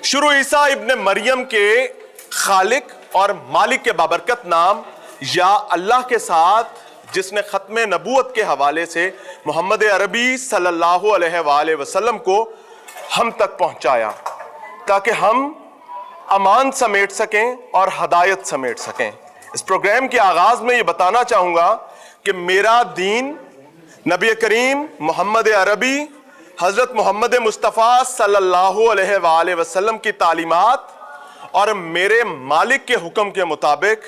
शुरू ईसा इब्न मरियम के खालिक और मालिक के बाबरकत नाम या अल्लाह के साथ जिसने ख़त्म नबूवत के हवाले से मोहम्मद अरबी सल्लल्लाहु अलैहि वसल्लम को हम तक पहुंचाया ताकि हम अमान समेट सकें और हदायत समेट सकें। इस प्रोग्राम के आगाज़ में ये बताना चाहूँगा कि मेरा दीन नबी करीम मोहम्मद अरबी हज़रत मोहम्मद मुस्तफ़ा सल्लल्लाहु अलैहि वसल्लम की तालीमात और मेरे मालिक के हुक्म के मुताबिक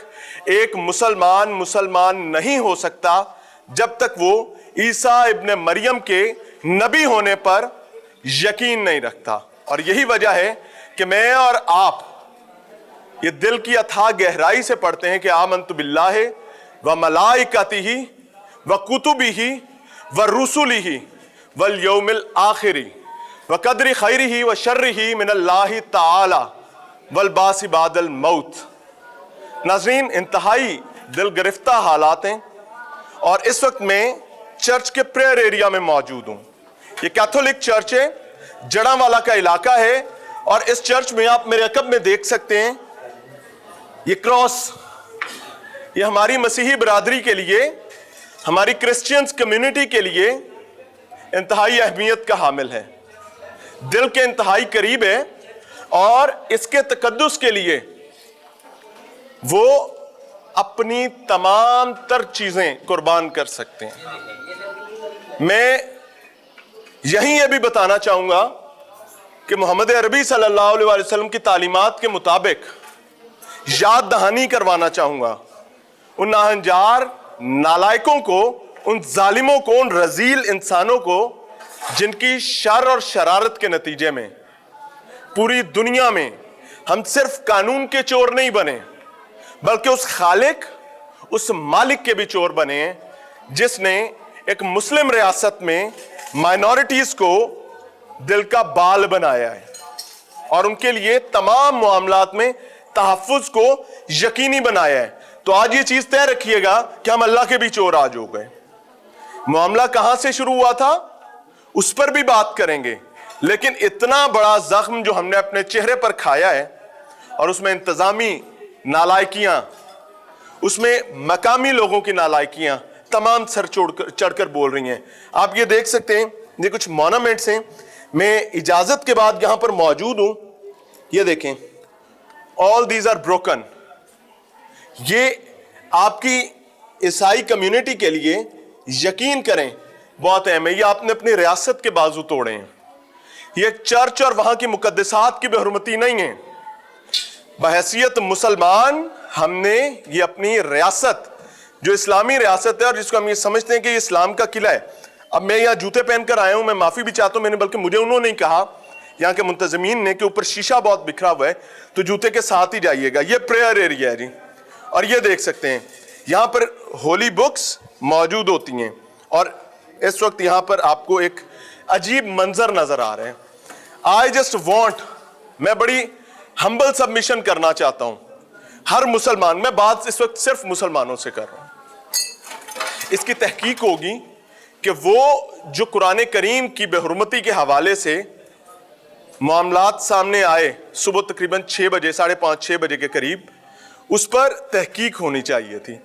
एक मुसलमान नहीं हो सकता जब तक वो ईसा इब्न मरियम के नबी होने पर यकीन नहीं रखता। और यही वजह है कि मैं और आप ये दिल की अथाह गहराई से पढ़ते हैं कि आमन्तु बिल्लाहि व मलाइकतिही व कुतुबिही व रुसुलिही वल यौमिल आखिरी व कद्रि खैरिही व शर्रिही मिनल्लाहि ताला वल बासी बादल मौत। नाज़रीन, इंतहाई दिल गिरफ्ता हालात हैं और इस वक्त मैं चर्च के प्रेयर एरिया में मौजूद हूँ। ये कैथोलिक चर्च है, जड़ांवाला का इलाका है और इस चर्च में आप मेरे अकब में देख सकते हैं ये क्रॉस, ये हमारी मसीही बरादरी के लिए, हमारी क्रिश्चियंस कम्युनिटी के लिए इंतहाई अहमियत का हामिल है, दिल के इंतहाई करीब है और इसके तकद्दुस के लिए वो अपनी तमाम तर चीजें कुर्बान कर सकते हैं। मैं यहीं ये भी बताना चाहूंगा कि मोहम्मद अरबी सल्लल्लाहु अलैहि वसल्लम की तालीमात के मुताबिक याद दहानी करवाना चाहूंगा उन नाहंजार नालायकों को, उन जालिमों को, उन रजील इंसानों को जिनकी शर और शरारत के नतीजे में पूरी दुनिया में हम सिर्फ कानून के चोर नहीं बने बल्कि उस खालिक, उस मालिक के भी चोर बने हैं जिसने एक मुस्लिम रियासत में माइनॉरिटीज को दिल का बाल बनाया है और उनके लिए तमाम मामलात में तहफ़्फ़ुज़ को यकीनी बनाया है। तो आज ये चीज तय रखिएगा कि हम अल्लाह के भी चोर आज हो गए। मामला कहां से शुरू हुआ था उस पर भी बात करेंगे, लेकिन इतना बड़ा जख्म जो हमने अपने चेहरे पर खाया है और उसमें इंतजामी नालायकियां, उसमें मकामी लोगों की नालायकियां तमाम सर चढ़कर बोल रही हैं। आप ये देख सकते हैं, ये कुछ मॉन्यूमेंट्स हैं। मैं इजाजत के बाद यहां पर मौजूद हूं, ये देखें, ऑल दीज आर ब्रोकन। ये आपकी ईसाई कम्युनिटी के लिए यकीन करें बहुत अहम है। ये आपने अपनी रियासत के बाजू तोड़े हैं। ये चर्च और वहां की मुकद्दसात की बेहुरमती नहीं है। बहैसियत मुसलमान हमने ये अपनी रियासत जो इस्लामी रियासत है और जिसको हम ये समझते हैं कि ये इस्लाम का किला है। अब मैं यहाँ जूते पहनकर आया हूँ, मैं माफी भी चाहता हूँ, मैंने बल्कि मुझे उन्होंने नहीं कहा, यहाँ के मुंतजमीन ने, कि ऊपर शीशा बहुत बिखरा हुआ है तो जूते के साथ ही जाइएगा। ये प्रेयर एरिया है जी, और ये देख सकते हैं यहाँ पर होली बुक्स मौजूद होती हैं और इस वक्त यहाँ पर आपको एक अजीब मंजर नजर आ रहे हैं। आई जस्ट वॉन्ट, मैं बड़ी हम्बल सबमिशन करना चाहता हूँ हर मुसलमान, मैं बात इस वक्त सिर्फ मुसलमानों से कर रहा हूँ, इसकी तहकीक होगी कि वो जो कुरान करीम की बेहुरमती के हवाले से मामलात सामने आए सुबह तकरीबन 6 बजे, 5:30-6 बजे के करीब, उस पर तहकीक होनी चाहिए थी।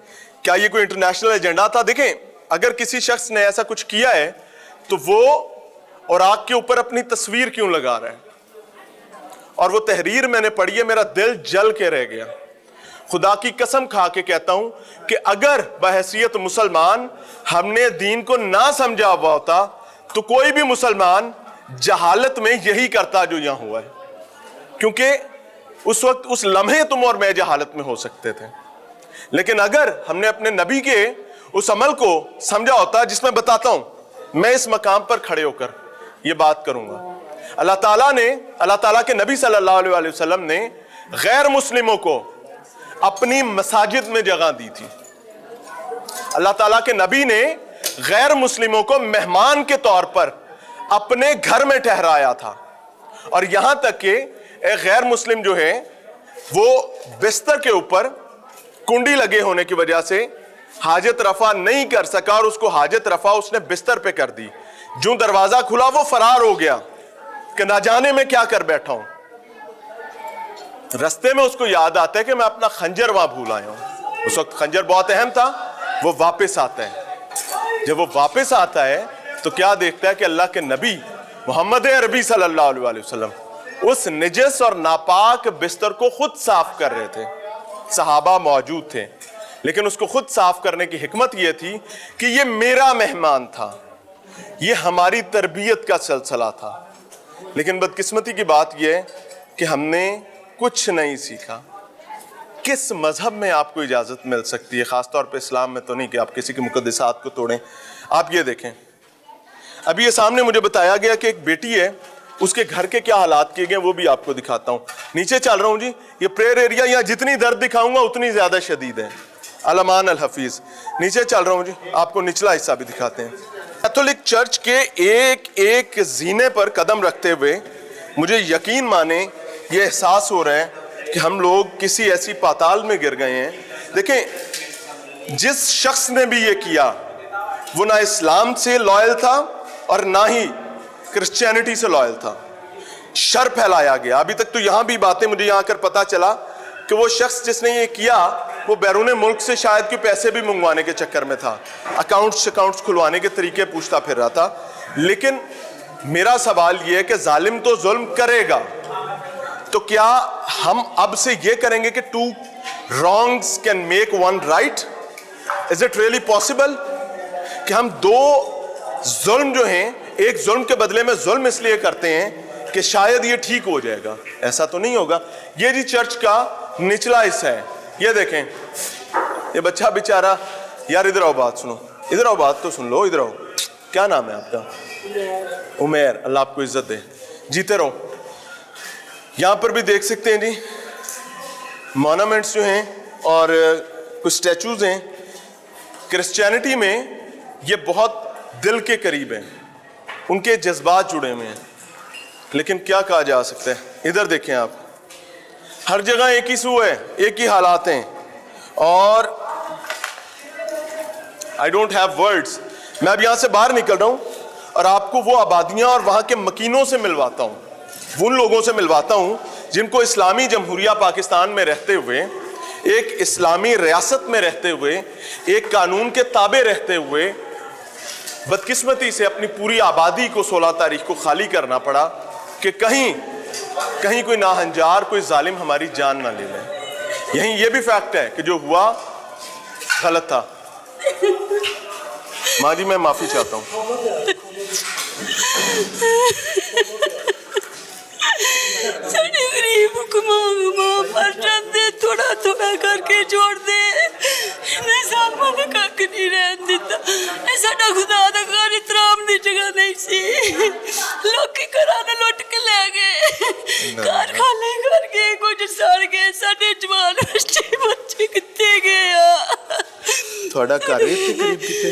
क्या ये कोई इंटरनेशनल एजेंडा था? देखें, अगर किसी शख्स ने ऐसा कुछ किया है तो वो और आग के ऊपर अपनी तस्वीर क्यों लगा रहा है? और वो तहरीर मैंने पढ़ी है, मेरा दिल जल के रह गया। खुदा की कसम खा के कहता हूं कि अगर बहैसियत मुसलमान हमने दीन को ना समझा हुआ होता तो कोई भी मुसलमान जहालत में यही करता जो यहां हुआ है, क्योंकि उस वक्त उस लम्हे तुम और मैं जहालत में हो सकते थे। लेकिन अगर हमने अपने नबी के उस अमल को समझा होता, जिसमें बताता हूं, मैं इस मकाम पर खड़े होकर ये बात करूंगा। अल्लाह ताला के नबी सल्लल्लाहु अलैहि वसल्लम ने गैर मुस्लिमों को अपनी मसाजिद में जगह दी थी। अल्लाह ताला के नबी ने गैर मुस्लिमों को मेहमान के तौर पर अपने घर में ठहराया था और यहां तक कि एक गैर मुस्लिम जो है वो बिस्तर के ऊपर कुंडी लगे होने की वजह से हाजत रफा नहीं कर सका और उसको हाजत रफा उसने बिस्तर पे कर दी। जो दरवाजा खुला वो फरार हो गया कि ना जाने में क्या कर बैठा हूं। रस्ते में उसको याद आता है कि मैं अपना खंजर वहां भूल आया हूं। उस वक्त खंजर बहुत अहम था। वो वापस आता है। जब वो वापस आता है तो क्या देखता है कि अल्लाह के नबी मोहम्मद अरबी सल्लल्लाहु अलैहि वसल्लम उस निजस और नापाक बिस्तर को खुद साफ कर रहे थे। सहाबा मौजूद थे, लेकिन उसको खुद साफ करने की हिकमत यह थी कि ये मेरा मेहमान था, ये हमारी तरबियत का सिलसिला था। लेकिन बदकिस्मती की बात यह है कि हमने कुछ नहीं सीखा। किस मजहब में आपको इजाज़त मिल सकती है, ख़ासतौर पे इस्लाम में तो नहीं, कि आप किसी के मुक़द्दसात को तोड़ें। आप ये देखें, अभी ये सामने मुझे बताया गया कि एक बेटी है, उसके घर के क्या हालात किए गए वो भी आपको दिखाता हूँ। नीचे चल रहा हूँ जी, ये प्रेयर एरिया, यहाँ जितनी दर्द दिखाऊंगा उतनी ज़्यादा शदीद है। अलमान अल हफीज़। नीचे चल रहा हूँ जी, आपको निचला हिस्सा भी दिखाते हैं। कैथोलिक चर्च के एक एक जीने पर कदम रखते हुए मुझे यकीन माने ये एहसास हो रहा है कि हम लोग किसी ऐसी पाताल में गिर गए हैं। देखें, जिस शख्स ने भी ये किया वो ना इस्लाम से लॉयल था और ना ही क्रिश्चियनिटी से लॉयल था। शर फैलाया गया। अभी तक तो यहाँ भी बातें मुझे यहाँ कर पता चला कि वो शख्स जिसने ये किया वो बैरून मुल्क से शायद कि पैसे भी मंगवाने के चक्कर में था, अकाउंट्स खुलवाने के तरीके पूछता फिर रहा था। लेकिन मेरा सवाल ये है कि जालिम तो जुल्म करेगा, तो क्या हम अब से ये करेंगे कि two wrongs can make one right? Is it really possible कि हम दो जुल्म जो हैं, एक जुल्म के बदले में जुल्म इसलिए करते हैं कि शायद ये ठीक हो जाएगा? ऐसा तो नहीं होगा। ये जी चर्च का निचला हिस्सा है, ये देखें, ये बच्चा बेचारा, यार इधर आओ बात सुनो, इधर आओ बात तो सुन लो, इधर आओ। क्या नाम है आपका? उमेर। अल्लाह आपको इज्जत दे, जीते रहो। यहाँ पर भी देख सकते हैं जी, मॉन्यूमेंट्स जो हैं और कुछ स्टैचूज हैं। क्रिश्चियनिटी में ये बहुत दिल के करीब हैं, उनके जज्बात जुड़े हुए हैं। लेकिन क्या कहा जा सकता है, इधर देखें आप, हर जगह एक ही सू है, एक ही हालात हैं। और आई डोंट हैव वर्ड्स। मैं अब यहाँ से बाहर निकल रहा हूँ और आपको वो आबादियाँ और वहाँ के मकीनों से मिलवाता हूँ, उन लोगों से मिलवाता हूँ जिनको इस्लामी जमहूरिया पाकिस्तान में रहते हुए, एक इस्लामी रियासत में रहते हुए, एक कानून के ताबे रहते हुए बदकिस्मती से अपनी पूरी आबादी को 16 तारीख को खाली करना पड़ा कि कहीं कोई नाहंजार, कोई जालिम हमारी जान ना ले ले। यहीं ये भी फैक्ट है कि जो हुआ गलत था। माँ जी मैं माफी चाहता हूँ। साढ़े गरीब को थोड़ा थोड़ा करके जोड़ दे, सामा ने कख नहीं रहन दिता। साडा खुदा दा घर इतराम दी जगह नहीं सी, लोकी घरां नूं लुट के ले गए, घर खाली करके कुछ सड़ गए। साडे जवान बच्चे कित्थे गए आ? थोड़ा घर इत्थे करीब कित्थे?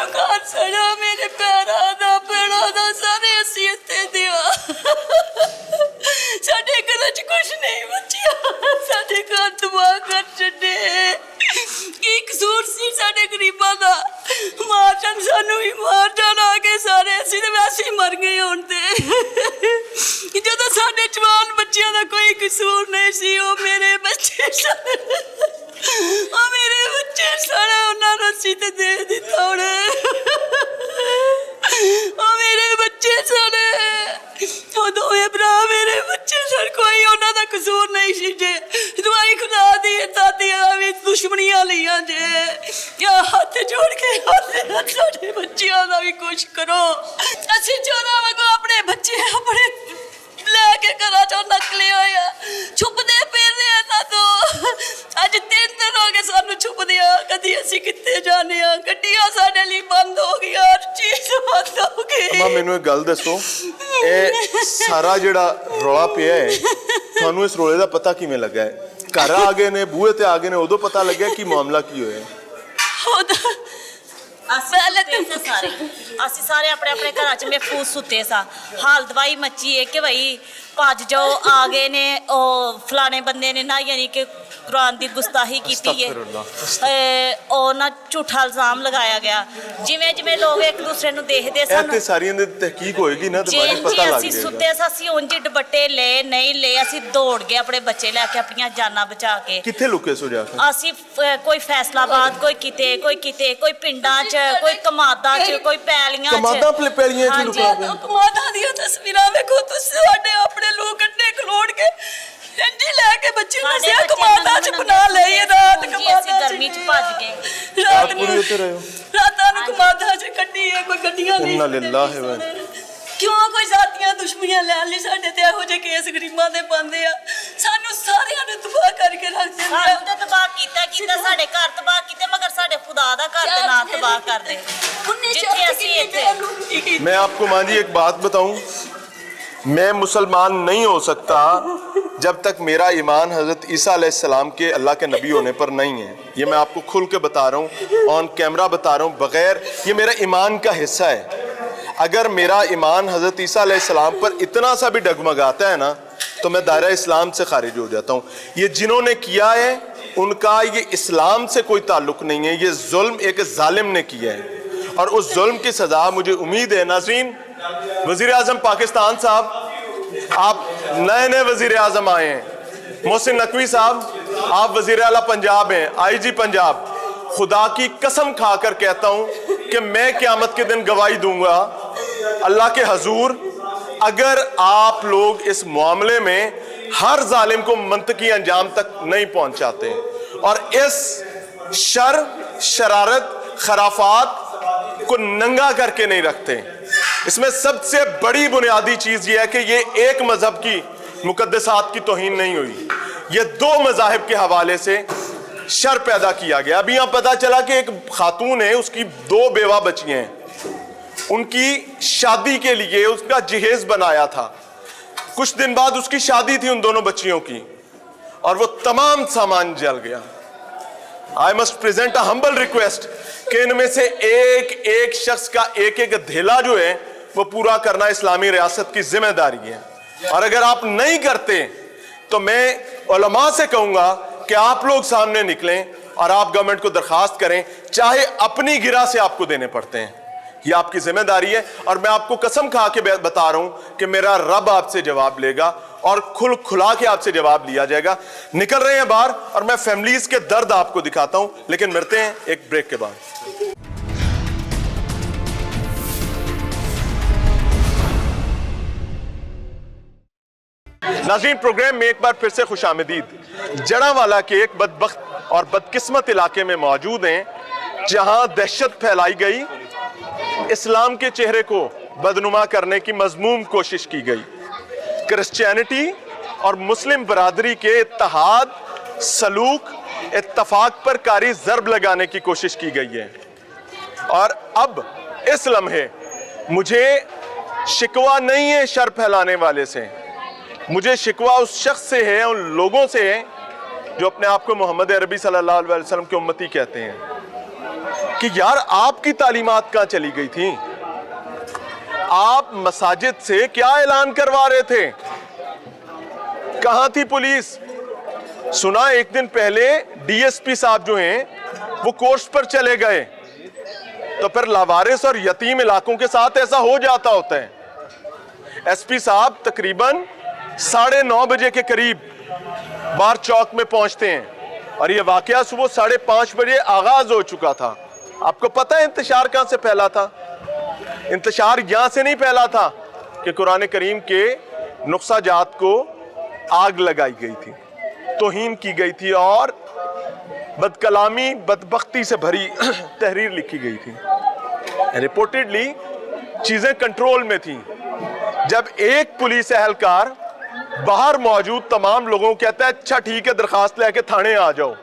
घर सड़ा मेरे पैरां दा पेड़ां दा सारे असीं इत्थे दिया। साडे घर च कुछ नहीं बचिया, साडे घर तबाह कर छड्डे। की कसूर सी साडे गरीबां दा? मार जान, सानू भी मार जाना के सारे, असीं ते वैसे ही मर गए हुण ते। जदों साडे जवान बच्चियां दा कोई कसूर नहीं सी, ओ मेरे बच्चे सारे, ओ मेरे बच्चे सारे उन्हां नूं असीं ते दे दित्ता हुण। ओ मेरे बच्चे सारे, ओ दोवें भरा मेरे बच्चे सर, कोई उन्हां दा कसूर नहीं सी जे। दवाई खुदा दी दादियां भी दुश्मनियां लियां जे। या हाथ जोड़ के साडे बच्चियां दा भी कुछ करो। असीं चोरां वांगू अपने बच्चे अपने लैके घरां चों नकले होए आ, छुपदे फिरदे आ ना। तो अज 3 दिन हो गए सानू छुपदियां, कदी असीं कित्थे जाने आ, गड्डियां साडे लई बंद हो गई, हर चीज बंद हो गई। अम्मा मैनू एक गल दसो, ਇਹ ਸਾਰਾ ਜਿਹੜਾ ਰੌਲਾ ਪਿਆ ਹੈ ਤੁਹਾਨੂੰ ਇਸ ਰੌਲੇ ਦਾ ਪਤਾ ਕਿਵੇਂ ਲੱਗਾ ਹੈ? ਘਰ ਆ ਗਏ ਨੇ, ਬੂਹੇ ਤੇ ਆ ਗਏ ਨੇ, ਉਦੋਂ ਪਤਾ ਲੱਗਿਆ ਕੀ ਮਾਮਲਾ ਕੀ ਹੋਇਆ? ਅਸੀਂ ਸਾਰੇ ਆਪਣੇ ਆਪਣੇ ਘਰਾਂ 'ਚ ਮਹਿਫੂਜ਼ ਸੁੱਤੇ ਸਾਂ। ਹਾਲ ਦਵਾਈ ਮੱਚੀ ਹੈ ਕਿ ਭਾਈ ਭੱਜ ਜਾਓ ਆ ਗਏ ਨੇ ਉਹ ਫਲਾਣੇ ਬੰਦੇ ਨੇ ਨਾ ਯਾਨੀ ਕਿ ਕੁਰਾਨ ਦੀ ਗੁਸਤਾਖੀ ਕੀਤੀ ਹੈ ਉਹ ਨਾ ਝੂਠਾ ਇਲਜ਼ਾਮ ਲਗਾਇਆ ਗਿਆ ਜਿਵੇਂ ਜਿਵੇਂ ਲੋਕ ਇੱਕ ਦੂਸਰੇ ਨੂੰ ਦੇਖਦੇ ਸਨ ਤੇ ਸਾਰੀਆਂ ਦੀ ਤਹਿਕੀਕ ਹੋਏਗੀ ਨਾ ਤੇ ਬਾਅਦ ਪਤਾ ਲੱਗ ਅਸੀਂ ਸੁੱਤੇ ਸਾਂ ਉਂਝ ਦੁਪੱਟੇ ਲੈ ਨਹੀਂ ਲੈ ਅਸੀਂ ਦੌੜ ਗਏ ਆਪਣੇ ਬੱਚੇ ਲੈ ਕੇ ਆਪਣੀਆਂ ਜਾਨਾਂ ਬਚਾ ਕੇ ਕਿੱਥੇ ਲੁਕੇ ਸੋ ਜਾ ਕੇ ਅਸੀਂ ਕੋਈ ਫੈਸਲਾਬਾਦ ਕੋਈ ਕਿਤੇ ਕੋਈ ਪਿੰਡਾਂ 'ਚ ਕੋਈ ਕਮਾਦਾਂ 'ਚ ਕੋਈ ਪੈਲੀਆਂ 'ਚ ਕਮਾਦਾਂ ਪੈਲੀਆਂ 'ਚ ਲੁਕਾ ਗਏ ਕਮਾਦਾਂ ਦੀਆਂ ਤਸਵੀਰਾਂ ਵੇਖੋ ਤੁਸੀਂ ਸਾਡੇ ਆਪਣੇ ਲੋਕ ਗੱਡੇ ਖਲੋੜ ਕੇ ਇੰਜੀ ਲੈ ਕੇ ਬੱਚੇ ਨਸਿਆ ਕਮਾਦਾਂ 'ਚ ਬਣਾ ਲਈ ਰਾਤ ਕਮਾਦਾਂ ਗਰਮੀ 'ਚ ਭੱਜ ਗਏ ਰਾਤ ਨੂੰ ਉੱਤੇ ਰਹੇ ਰਾਤਾਂ ਨੂੰ ਕਮਾਦਾਂ 'ਚ ਕੱਢੀ ਹੈ ਕੋਈ ਗੱਡੀਆਂ ਨਹੀਂ ਇੰਨਾ ਲਿਲਾਹ ਹੈ ਕਿਉਂ ਕੋਈ ਜ਼ਾਤੀਆਂ ਦੁਸ਼ਮਣੀਆਂ ਲੈਣ ਲਈ ਸਾਡੇ ਤੇ ਇਹੋ ਜਿਹੇ ਕੇਸ ਗਰੀਬਾਂ ਦੇ ਪਾਉਂਦੇ ਆ ਸਾਨੂੰ ਸਾਰਿਆਂ ਨੂੰ ਤਬਾਹ ਕਰਕੇ ਰੱਖ ਦਿੰਦੇ ਆ ਸਾਨੂੰ ਤਾਂ ਤਬਾਹ ਕੀਤਾ ਸਾਡੇ ਘਰ ਤਬਾਹ ਕੀਤੇ ਮਗਰ ਸਾਡੇ ਖੁਦਾ ਦਾ ਘਰ ਤੇ ਨਾ ਤਬਾਹ ਕਰਦੇ ਜਿੱਥੇ ਅਸੀਂ ਇੱਥੇ मैं आपको मां जी एक बात बताऊं मैं मुसलमान नहीं हो सकता जब तक मेरा ईमान हज़रत ईसा अलैहिस्सलाम के अल्लाह के नबी होने पर नहीं है ये मैं आपको खुल के बता रहा हूँ ऑन कैमरा बता रहा हूँ बग़ैर ये मेरा ईमान का हिस्सा है अगर मेरा ईमान हज़रत ईसा अलैहिस्सलाम पर इतना सा भी डगमगाता है ना तो मैं दायरा इस्लाम से खारिज हो जाता हूँ ये जिन्होंने किया है उनका ये इस्लाम से कोई ताल्लुक़ नहीं है ये जुल्म एक जालिम ने किया है और उस जुल्म की सज़ा मुझे उम्मीद है नाज़रीन वज़ीर आज़म पाकिस्तान साहब आप नए वज़ीर आज़म आए हैं मोहसिन नकवी साहब आप वज़ीर आला पंजाब हैं IG पंजाब खुदा की कसम खाकर कहता हूँ कि मैं क़यामत के दिन गवाही दूंगा अल्लाह के हजूर अगर आप लोग इस मामले में हर जालिम को मंतकी अंजाम तक नहीं पहुँचाते और इस शरारत खराफात को नंगा करके नहीं रखते इसमें सबसे बड़ी बुनियादी चीज़ ये है कि ये एक मज़हब की मुक़द्दसात की तौहीन नहीं हुई ये दो मज़ाहिब के हवाले से शर पैदा किया गया अभी यहाँ पता चला कि एक खातून है उसकी 2 बेवा बच्ची हैं उनकी शादी के लिए उसका जहेज बनाया था कुछ दिन बाद उसकी शादी थी उन दोनों बच्चियों की और वो तमाम सामान जल गया I must present a humble request कि इनमें से एक शख्स का एक धेला जो है वो पूरा करना इस्लामी रियासत की जिम्मेदारी है और अगर आप नहीं करते तो मैं उलमा से कहूँगा कि आप लोग सामने निकलें और आप गवर्नमेंट को दरखास्त करें चाहे अपनी गिरा से आपको देने पड़ते हैं ये आपकी जिम्मेदारी है और मैं आपको कसम खा के बता रहा हूं कि मेरा रब आपसे जवाब लेगा और खुला के आपसे जवाब लिया जाएगा निकल रहे हैं बाहर और मैं फैमिलीज के दर्द आपको दिखाता हूं लेकिन मिलते हैं एक ब्रेक के बाद नाज़रीन प्रोग्राम में एक बार फिर से खुशामदीद जड़ावाला के एक बदबख्त और बदकिस्मत इलाके में मौजूद हैं जहां दहशत फैलाई गई इस्लाम के चेहरे को बदनुमा करने की मज़मूम कोशिश की गई क्रिश्चियनिटी और मुस्लिम बरादरी के इत्तेहाद सलूक इत्तफाक पर कारी ज़रब लगाने की कोशिश की गई है और अब इस लम्हे मुझे शिकवा नहीं है शर फैलाने वाले से मुझे शिकवा उस शख्स से है उन लोगों से है जो अपने आप को मोहम्मद अरबी सल्लल्लाहु अलैहि वसल्लम की उम्मती कहते हैं कि यार आपकी तालीमात कहाँ चली गई थी आप मसाजिद से क्या ऐलान करवा रहे थे कहाँ थी पुलिस सुना एक दिन पहले DSP साहब जो हैं वो कोर्स पर चले गए तो फिर लावारिस और यतीम इलाकों के साथ ऐसा हो जाता होता है SP साहब तकरीबन 9:30 बजे के करीब बार चौक में पहुंचते हैं और ये वाकया सुबह 5:30 बजे आगाज हो चुका था आपको पता है इंतशार कहां से फैला था इंतशार यहां से नहीं फैला था कि कुरान करीम के नुक्सा जात को आग लगाई गई थी तौहीन की गई थी और बदकलामी बदबख्ती से भरी तहरीर लिखी गई थी रिपोर्टेडली चीजें कंट्रोल में थी जब एक पुलिस एहलकार बाहर मौजूद तमाम लोगों को कहता है अच्छा ठीक है दरखास्त लेके थाने आ जाओ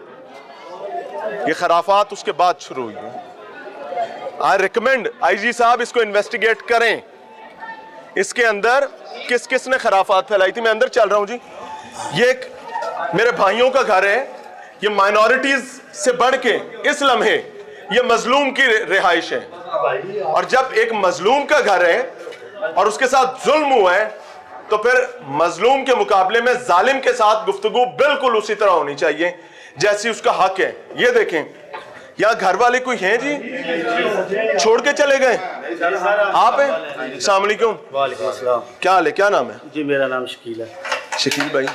ये खराफात उसके बाद शुरू हुई है आई रिकमेंड IG साहब इसको इन्वेस्टिगेट करें इसके अंदर किस किस ने खराफात फैलाई थी मैं अंदर चल रहा हूं जी ये एक मेरे भाइयों का घर है ये माइनॉरिटीज से बढ़ के इस लम्हे ये मजलूम की रिहाइश है और जब एक मजलूम का घर है और उसके साथ जुल्म हुआ है तो फिर मजलूम के मुकाबले में जालिम के साथ गुफ्तगू बिल्कुल उसी तरह होनी चाहिए जैसी उसका हक है। ये देखें, यहाँ घर वाले कोई हैं जी? छोड़ के चले गए? आप हैं? अस्सलाम वालेकुम। क्या हाल है, क्या नाम है जी? मेरा नाम शकील है। शकील भाई,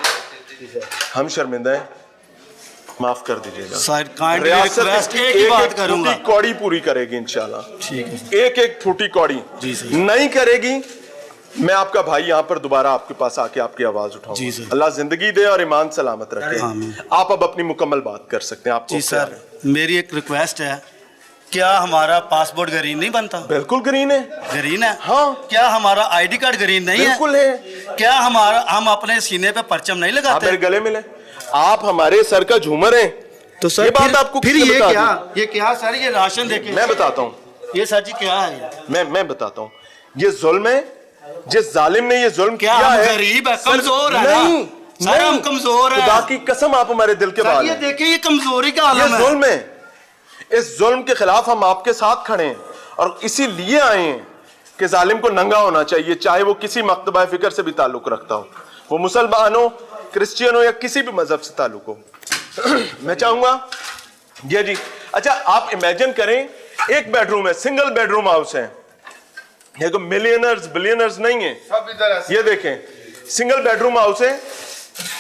हम शर्मिंदा हैं, माफ कर दीजिएगा। सर रियासत एक ही बात करूंगा, कौड़ी पूरी करेगी इंशाल्लाह। ठीक है। एक एक फूटी कौड़ी जी सर। नहीं करेगी, मैं आपका भाई यहाँ पर दोबारा आपके पास आके आपकी आवाज उठाऊंगा। जी सर। अल्लाह जिंदगी दे और ईमान सलामत रखे। आमीन। आप अब अपनी मुकम्मल बात कर सकते हैं। आपको जी सर, मेरी एक रिक्वेस्ट है, क्या हमारा पासपोर्ट ग्रीन नहीं बनता? बिल्कुल ग्रीन है। ग्रीन है? हाँ। क्या हमारा आईडी कार्ड ग्रीन नहीं है? बिल्कुल है। क्या हम अपने सीने पे परचम नहीं आप लगाते? मेरे गले मिले, आप हमारे सर का झूमर हैं। तो सर ये बात आपको फिर किसने ये बता क्या, दी? ये क्या सर, ये राशन देके मैं बताता हूँ, ये सर जी क्या है ये? मैं बताता हूँ, ये जुल्म है। जिस जालिम ने ये जुल्म क्या किया हम है, गरीब है, सर, कमजोर है ना? नहीं, सर हम नहीं, कमजोर है। खुदा की कसम आप हमारे दिल के सर बाल ये हैं। देखिए, ये कमजोरी का ये आलम है। जुल्म है, इस जुल्म के खिलाफ हम आपके साथ खड़े हैं और इसीलिए आए हैं कि जालिम को नंगा होना चाहिए, चाहे वो किसी मकतबा फिक्र से भी ताल्लुक रखता हो, वो मुसलमान हो, क्रिश्चियन हो या किसी भी मजहब से ताल्लुक हो। मैं चाहूंगा ये जी, अच्छा आप इमेजिन करें, एक बेडरूम है, सिंगल बेडरूम हाउस है, ये तो मिलियनर्स बिलियनर्स नहीं है, सब इधर है। ये देखें सिंगल बेडरूम हाउस है।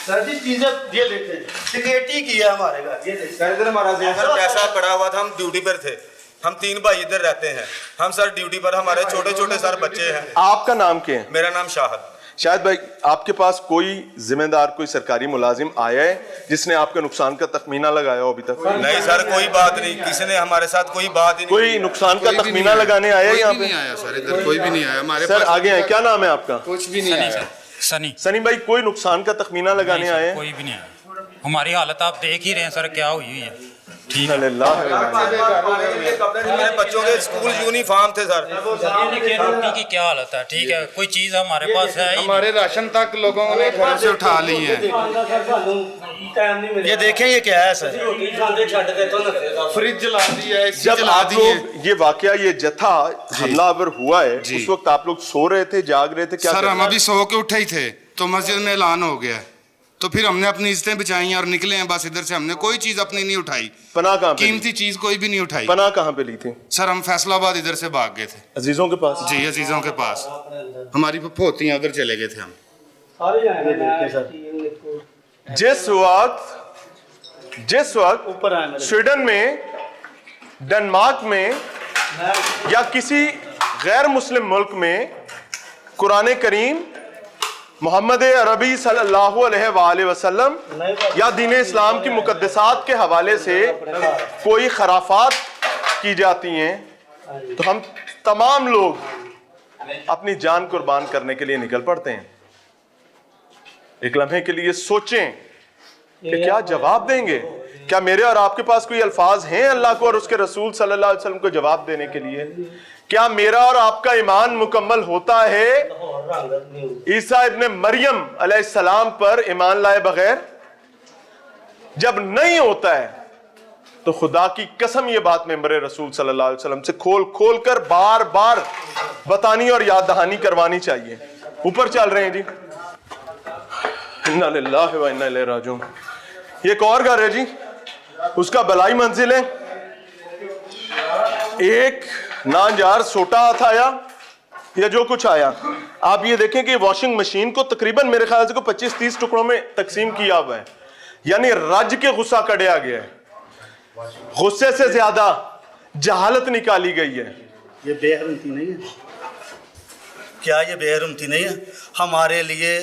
सर जी चीजें ये देखें, सिक्योरिटी की है हमारे घर, ये देखें। सर इधर हमारा सर पैसा पड़ा हुआ था, हम ड्यूटी पर थे, हम 3 भाई इधर रहते हैं, हम सर ड्यूटी पर, हमारे छोटे छोटे सर बच्चे हैं। आपका नाम क्या है? मेरा नाम शाहद। शायद भाई आपके पास कोई जिम्मेदार, कोई सरकारी मुलाजिम आया है जिसने आपके नुकसान का तखमीना लगाया हो अभी तक? नहीं सर, कोई बात नहीं, किसी ने हमारे साथ कोई बात ही नहीं। कोई नुकसान का तखमीना लगाने आया है यहाँ पे? नहीं आया सर, इधर कोई भी नहीं आया हमारे सर पास, आगे हैं, क्या नाम है आपका? कुछ भी नहीं आया। सनी सनी भाई, कोई नुकसान का तखमीना लगाने नहीं सर, आए हैं? कोई भी नहीं आया। हमारी हालत आप देख ही रहे हैं सर, क्या हुई हुई है। ठीक है, मेरे बच्चों के स्कूल यूनिफॉर्म थे सर। रोटी की क्या हालत है, ठीक है, कोई चीज हमारे पास है ही नहीं। हमारे राशन तक लोगों ने घर से उठा ली है। ये देखें, ये क्या है सर? फ्रिज जला दी है, एसी जब जला आप दी है। लोग ये वाकया, ये जत्था हमलावर हुआ है, जी। उस वक्त आप लोग सो रहे थे, जाग रहे थे, क्या सर कर हम रहे अभी सो के उठे ही थे तो मस्जिद में ऐलान हो गया, तो फिर हमने अपनी इज्जतें बचाई और निकले हैं बस इधर से। हमने कोई चीज अपनी नहीं उठाई, पनाह कहाँ पे ली? कीमती चीज कोई भी नहीं उठाई। पनाह कहाँ पे ली थी? सर हम फैसलाबाद इधर से भाग गए थे अजीजों के पास। जी, अजीजों के पास, हमारी फुफोतियाँ उधर चले गए थे हम। जिस वक्त ऊपर आए मेरे। स्वीडन में, डेनमार्क में या किसी गैर मुस्लिम मुल्क में कुरान करीम, मोहम्मद अरबी सल्लल्लाहु अलैहि वसल्लम या दीन इस्लाम की मुकद्दसात के हवाले से कोई खराफात की जाती हैं तो हम तमाम लोग अपनी जान कुर्बान करने के लिए निकल पड़ते हैं। एक लम्हे के लिए सोचें कि क्या जवाब देंगे। क्या मेरे और आपके पास कोई अल्फाज हैं अल्लाह को और उसके रसूल सल्लल्लाहु अलैहि वसल्लम को जवाब देने के लिए? क्या मेरा और आपका ईमान मुकम्मल होता है ईसा इब्ने मरियम अलैहिस्सलाम पर ईमान लाए बगैर? जब नहीं होता है तो खुदा की कसम ये बात मेंबर रसूल सल्लल्लाहु अलैहि वसल्लम से खोल खोल कर बार बार बतानी और याद दहानी करवानी चाहिए। ऊपर चल रहे हैं जी, इन्ना लिल्लाहि व इन्ना इलैहि राजिऊन। ये एक और घर है जी, उसका बलाई मंजिल है। एक नाजार सोटा हाथ आया या जो कुछ आया, आप ये देखें कि वॉशिंग मशीन को तकरीबन मेरे ख्याल से 25-30 टुकड़ों में तकसीम किया हुआ है, यानी रज के गुस्सा कढ़िया गया है। गुस्से से ज्यादा जहालत निकाली गई है। ये बेहरमती नहीं है? क्या ये बेहरमती नहीं है? हमारे लिए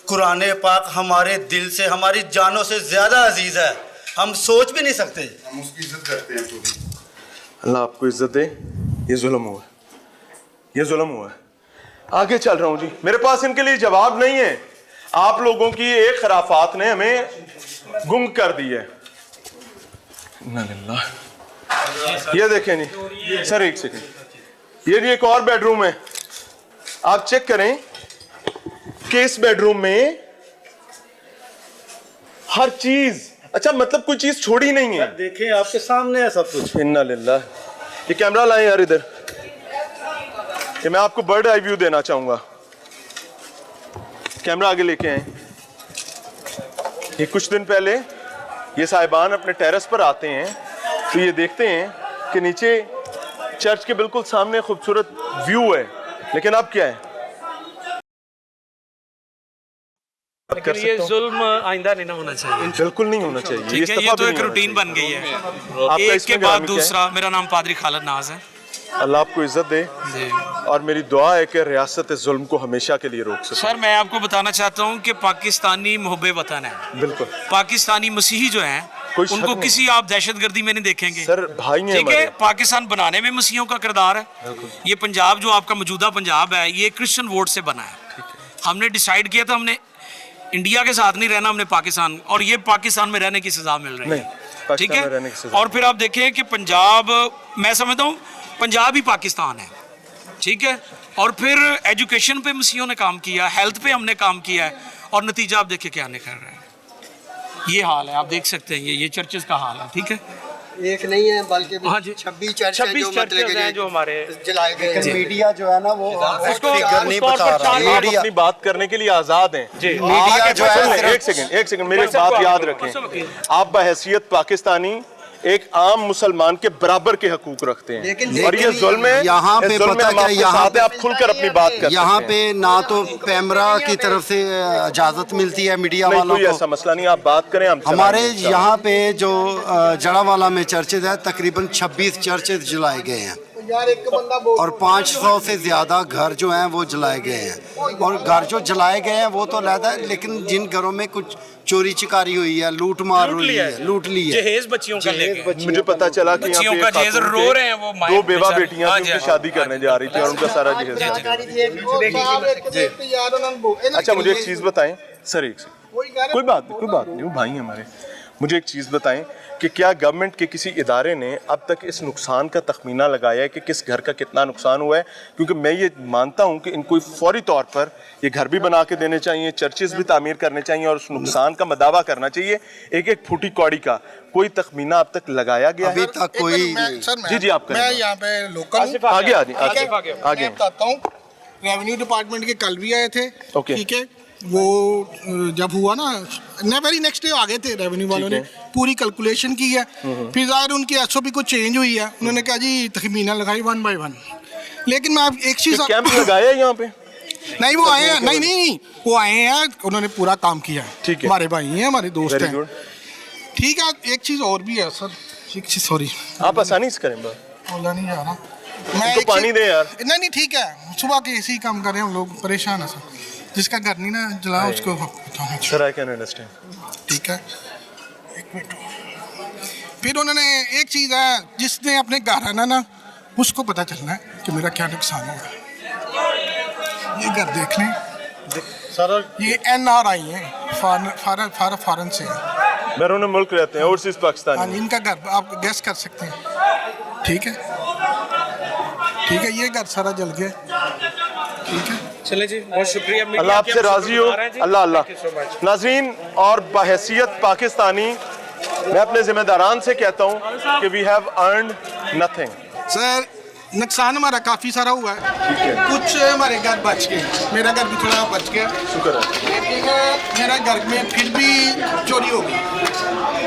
कुरान पाक हमारे दिल से, हमारी जानों से ज्यादा अजीज है, हम सोच भी नहीं सकते। हम उसकी इज्जत करते हैं पूरी। अल्लाह आपको इज्जत दे। ये जुल्म हुआ है, ये जुल्म हुआ है। आगे चल रहा हूं जी, मेरे पास इनके लिए जवाब नहीं है। आप लोगों की एक खराफात ने हमें गुम कर दी है। ये देखें जी सर, एक सेकेंड, ये जी एक और बेडरूम है, आप चेक करें कि इस बेडरूम में हर चीज, अच्छा मतलब कोई चीज छोड़ी नहीं है। देखें आपके सामने है सब कुछ। इन्ना लिल्लाह। ये कैमरा लाएं यार इधर, कि मैं आपको बर्ड आई व्यू देना चाहूंगा। कैमरा आगे लेके आए। ये कुछ दिन पहले ये साहिबान अपने टेरेस पर आते हैं तो ये देखते हैं कि नीचे चर्च के बिल्कुल सामने खूबसूरत व्यू है, लेकिन अब क्या है? लेकिन ये जुल्म आइंदा नहीं ना होना चाहिए। बिल्कुल नहीं होना चाहिए। ठीक है, ये तो एक रूटीन बन गई है, आपका एक इसमें के बाद ग्रामी क्या है? दूसरा। मेरा नाम पादरी खालिद नाज है अल्लाह आपको इज्जत दे जी। और मेरी दुआ है कि रियासत जुल्म को हमेशा के लिए रोक सके। सर मैं आपको बताना चाहता हूँ कि पाकिस्तानी मुहब्बे वतन है, बिल्कुल पाकिस्तानी मसीही जो हैं कोई शक उनको नहीं। किसी आप दहशतगर्दी में नहीं देखेंगे सर, भाई हैं ठीक है। हमारे। पाकिस्तान बनाने में मसीहियों का किरदार है। ये पंजाब जो आपका मौजूदा पंजाब है ये क्रिश्चियन वोट से बना है। हमने डिसाइड किया था हमने इंडिया के साथ नहीं रहना, हमने पाकिस्तान, और ये पाकिस्तान में रहने की सजा मिल रही नहीं, है ठीक पाकिस्तान में रहने की है। सजा। और फिर आप देखें कि पंजाब, मैं समझता हूँ पंजाब ही पाकिस्तान है ठीक है। और फिर एजुकेशन पे मसीहियों ने काम किया, हेल्थ पे हमने काम किया है, और नतीजा आप देखिए क्या निकल रहा है। ये हाल है, आप देख सकते हैं, ये चर्चेस का हाल है ठीक है। एक नहीं है बल्कि हाँ जी। 26 चर्च 26 जो चर्चेस मतलब हैं जो हमारे जलाए गए जी। मीडिया जो है ना वो उसको फिगर नहीं उसको बता रहा। आप आप अपनी बात करने के लिए आजाद हैं जी। मीडिया जो है एक सेकंड मेरी एक बात याद रखें। आप बहैसियत पाकिस्तानी एक आम मुसलमान के बराबर के हकूक रखते हैं, लेकिन और ये जुल्म है। यहाँ पे इस जुल्म में पता हम क्या, आपके यहाँ साथ हैं, आप खुलकर अपनी बात कर यहाँ सकते हैं। पे ना तो पैमरा की तरफ से इजाजत मिलती है मीडिया नहीं, वालों कोई को। ऐसा मसला नहीं, आप बात करें, हम हमारे चलाएंगे इंशाल्लाह। यहाँ पे जो जड़ावाला में चर्चेज है तकरीबन 26 चर्चेज जलाए गए हैं और 500 से ज़्यादा घर जो हैं वो जलाए गए हैं। और घर जो जलाए गए हैं वो तो अलहदा है, लेकिन जिन घरों में कुछ चोरी चिकारी हुई है, लूट मार हुई है, लूट ली है, जहेज बच्चियों का लेके मुझे पता चला कि बच्चियों यहाँ पे का एक जहेज खातून रो के रहे हैं वो माएँ दो बेवा बेचारी। बेटियां हाँ थी, जी, उनकी हाँ शादी करने जा रही थी और उनका सारा जहेज। अच्छा मुझे एक चीज बताएं सर, एक सेकंड, कोई बात नहीं, वो भाई हैं हमारे। मुझे एक चीज़ बताएं कि क्या गवर्नमेंट के किसी इदारे ने अब तक इस नुकसान का तखमीना लगाया है कि किस घर का कितना नुकसान हुआ है? क्योंकि मैं ये मानता हूँ कि इनको फौरी तौर पर ये घर भी बना के देने चाहिए, चर्चेज भी तामीर करने चाहिए और उस नुकसान का मदावा करना चाहिए। एक एक फूटी कौड़ी का कोई तखमीना अब तक लगाया गया अभी है? तक कोई जी जी आप करें। मैं यहाँ पे लोकल हूँ। आगे आगे मैं बताता हूँ, रेवेन्यू डिपार्टमेंट के कल भी आए थे ओके। ठीक है। वो जब हुआ ना वेरी नेक्स्ट डे आ गए थे रेवेन्यू वालों ने, पूरी कैलकुलेशन की है। फिर ज़ाहिर उनकी एसओपी को चेंज हुई है, उन्होंने कहा जी तखमीना लगाई 1 by 1। लेकिन मैं आप एक चीज़ कैंप लगाया है यहाँ पे? नहीं वो आए हैं, नहीं वो आए हैं, उन्होंने पूरा काम किया है। ठीक है। हमारे भाई हैं, हमारे दोस्त वेरी हैं। गुड। ठीक है, एक चीज़ और भी है सर, एक चीज़ सॉरी आप आसानी से करें बात, बोला नहीं जा रहा। इनको पानी दे यार। नहीं ठीक है, सुबह के इसी काम कर रहे हैं हम लोग, परेशान है सर। जिसका घर नहीं ना जला उसको बताना चाहिए। Sir I can understand. ठीक है, एक मिनट। फिर उन्होंने एक चीज़ है, जिसने अपने घर आना ना उसको पता चलना है कि मेरा क्या नुकसान होगा। ये घर देख लें सर, ये NRI हैं, फॉरेन से हैं। बैरून मुल्क रहते हैं, ओवरसीज हाँ, पाकिस्तानी। इनका घर आप गेस कर सकते हैं। ठीक है, ये घर सारा जल गया। ठीक है, चले जी, बहुत शुक्रिया। अल्लाह आपसे राजी हो। अल्लाह अल्लाह। नाज़रीन और बहैसियत पाकिस्तानी मैं अपने जिम्मेदारान से कहता हूँ कि we have earned nothing. Sir नुकसान हमारा काफ़ी सारा हुआ है, कुछ हमारे घर बच गए, मेरा घर भी थोड़ा बच गया, शुक्र है। लेकिन मेरा घर में फिर भी चोरी हो गई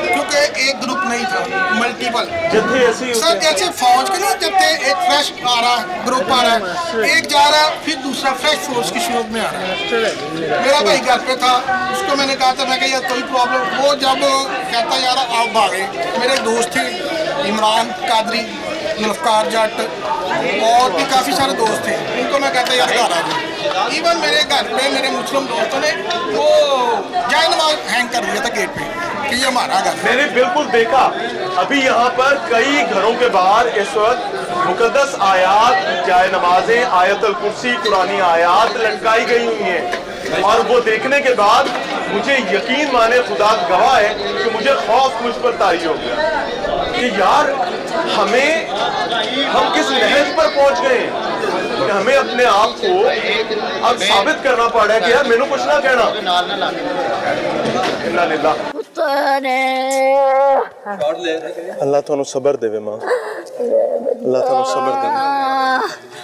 क्योंकि एक ग्रुप नहीं था, मल्टीपल। जितनी ऐसी सर जैसे फौज के नहीं जब एक फ्रेश आ रहा है, ग्रुप आ रहा है, एक जा रहा है, फिर दूसरा फ्रेश फोर्स की शुरू में आ रहा है। मेरा भाई घर पे था, उसको मैंने कहा था, मैं कहा यार कोई प्रॉब्लम, वो जब कहता यार आप भागे, मेरे दोस्त थे इमरान कादरी, जुल्फकार जट और भी काफ़ी सारे दोस्त थे, उनको मैं कहता यार घर आ जाओ। इवन मेरे घर पे मेरे मुस्लिम दोस्तों ने वो जाए नमाज हैंग कर दिया था गेट पे कि ये हमारा घर है। मैंने बिल्कुल देखा, अभी यहाँ पर कई घरों के बाहर इस वक्त मुकद्दस आयात, जाए नमाजें, आयतुल कुर्सी, कुरानी आयात लटकाई गई हुई हैं और वो देखने के बाद मुझे यकीन माने खुदा गवाह है कि मुझे खौफ मुझ पर तारी हो गया कि यार हम किस नहज पर पहुंच गए हैं कि हमें अपने आप को अब साबित करना पड़ रहा है कि यार मैंने कुछ ना कहना। ने अल्लाह थानू सबर देवे मां, अल्लाह थानू सबर देवे।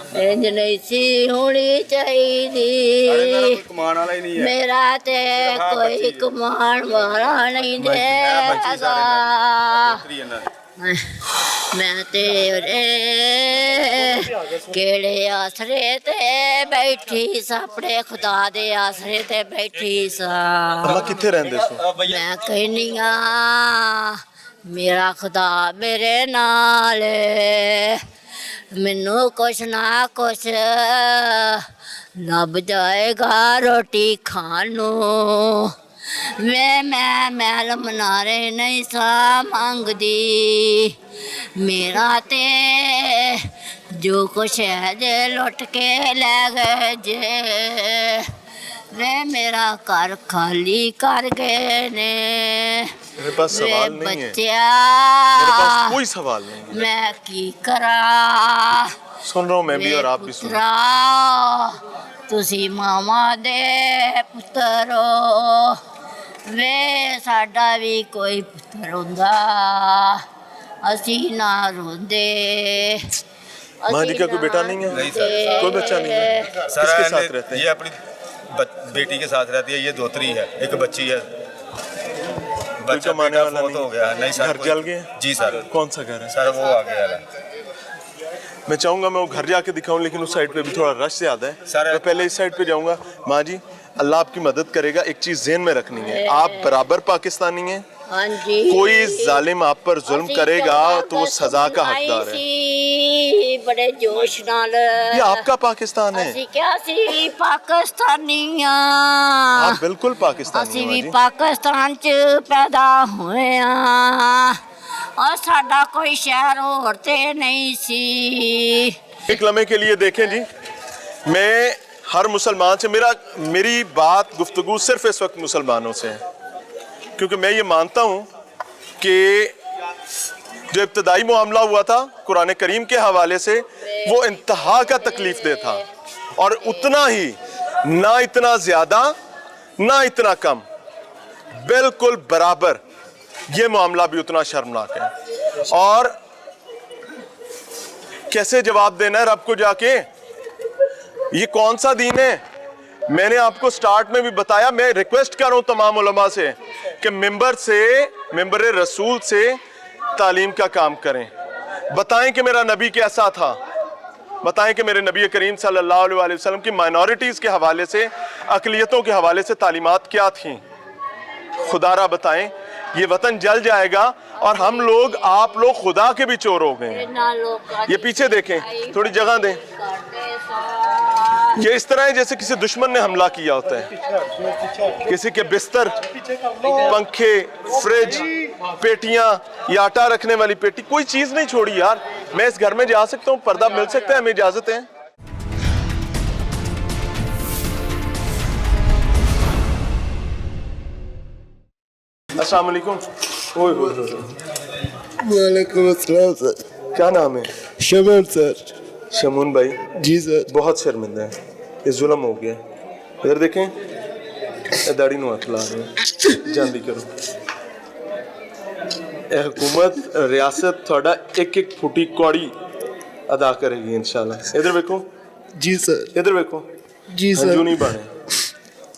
इंज नहीं सी होनी चाहिए, मेरा ते कोई कमान वाला नहीं देगा। मैं तेरे केड़े आसरे ते बैठी सा, अपने खुदा दे आसरे ते बैठी सा। अल्लाह किथे रहंदे सो? मैं कहनी मेरा खुदा मेरे नाल, मैनू कुछ ना कुछ लभ जाएगा रोटी खानू। मैं महल मनारे नहीं सा मंगदी, मेरा ते जो कुछ है जे लुट के ले गए जे, वे मेरा घर खाली कर गए ने। मेरे पास सवाल नहीं है, बच्चा मेरे पास कोई सवाल नहीं है। मैं की करा, सुन रहा हूँ मैं भी और आप भी सुन। तुसी मामा दे पुत्रो, वे साडा भी कोई पुत्र हुंदा, असी ना रोंदे। माँ जी का कोई बेटा नहीं है? नहीं सर, कोई बच्चा नहीं है। किसके साथ रहते हैं? ये अपनी बेटी के साथ रहती है, ये दोतरी है, एक बच्ची है। बच्चा कमाने वाला बहुत हो गया। नहीं सर, घर जल गए? जी सर। कौन सा घर है सर? वो आ गया है। मैं चाहूंगा मैं वो घर जाके दिखाऊं, लेकिन उस साइड पे भी थोड़ा रश ज्यादा है। सर मैं पहले इस साइड पे जाऊंगा। माँ जी अल्लाह आपकी मदद करेगा, एक चीज ज़हन में रखनी है, आप बराबर पाकिस्तानी हैं। हाँ जी। कोई जालिम आप पर जुल्म करेगा तो वो सजा का हकदार है। बड़े जोश नाल ये आपका पाकिस्तान है। ਅਸੀਂ ਕਿਹਾ ਸੀ ਪਾਕਿਸਤਾਨੀ ਆ, आप बिल्कुल पाकिस्तानी ਅਸੀਂ हैं ਵੀ माँ जी। ਪਾਕਿस्तान ਚ ਪੈਦਾ ਹੋਏ ਆ, और साडा कोई शहर और ते नहीं सी। एक लम्हे के लिए देखें जी, मैं हर मुसलमान से मेरी बात गुफ्तगू सिर्फ इस वक्त मुसलमानों से है, क्योंकि मैं ये मानता हूँ कि जो इब्तदाई मामला हुआ था कुरान करीम के हवाले से, वो इंतहा का तकलीफ दे था, और उतना ही, ना इतना ज़्यादा ना इतना कम, बिल्कुल बराबर ये मामला भी उतना शर्मनाक है। और कैसे जवाब देना है रब को जाके? ये कौन सा दीन है? मैंने आपको स्टार्ट में भी बताया, मैं रिक्वेस्ट कर रहा हूं तमाम उलमा से कि मिंबर रसूल से तालीम का काम करें। बताएं कि मेरा नबी कैसा था, बताएं कि मेरे नबी करीम सल्लल्लाहु अलैहि वसल्लम की माइनॉरिटीज़ के हवाले से, अक़लियतों के हवाले से तालीमात क्या थीं। खुदारा बताएं, ये वतन जल जाएगा और हम लोग, आप लोग खुदा के भी चोर हो गए हैं। ये पीछे देखें, थोड़ी जगह दें। ये इस तरह है जैसे किसी दुश्मन ने हमला किया होता है। किसी के बिस्तर, पंखे, फ्रिज, पेटियां, या आटा रखने वाली पेटी, कोई चीज नहीं छोड़ी यार। मैं इस घर में जा सकता हूँ? पर्दा मिल सकता है? हमें इजाजत है? अस्सलाम वालेकुम। वालेकुम अस्सलाम सर। क्या नाम है? शमन सर। शमून भाई जी सर। बहुत शर्मिंदा है, ये जुल्म हो गया। इधर देखें, ये दाढ़ी नु हथ ला रहे हैं, जल्दी करो। ये हुकूमत रियासत थोड़ा एक एक फुटी कौड़ी अदा करेगी इंशाल्लाह। इधर देखो जी सर। इधर देखो जी सर। हंजू नहीं बने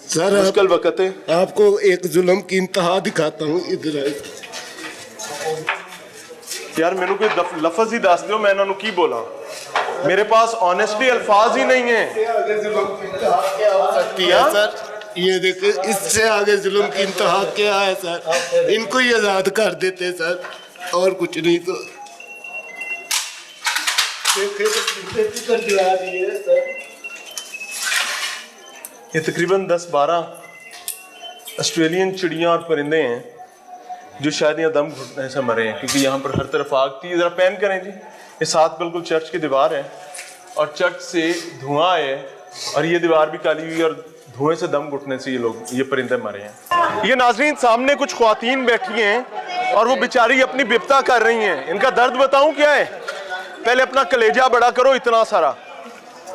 सर मुश्किल वक्त है। आपको एक जुल्म की इंतहा दिखाता हूँ, इधर आए। यार मैंने कोई लफ्ज ही दस दो, मैं इन्होंने की बोला? मेरे पास ऑनेस्टली अल्फाज ही नहीं है। क्या सर? ये देखिए, इससे आगे जुल्म की इंतहा क्या है सर? इनको ही आजाद कर देते सर, और कुछ नहीं तो। ये तकरीबन 10-12 ऑस्ट्रेलियन चिड़ियाँ और परिंदे हैं जो शायद यहाँ दम घुटने से मरे हैं, क्योंकि यहाँ पर हर तरफ आग थी। ज़रा पैन करें जी। ये साथ बिल्कुल चर्च की दीवार है और चर्च से धुआं है, और ये दीवार भी काली हुई, और धुएं से दम घुटने से ये परिंदे मरे हैं। ये नाज़रीन सामने कुछ ख्वातीन बैठी हैं और वो बेचारी अपनी बिपता कर रही हैं। इनका दर्द बताऊं क्या है? पहले अपना कलेजा बड़ा करो, इतना सारा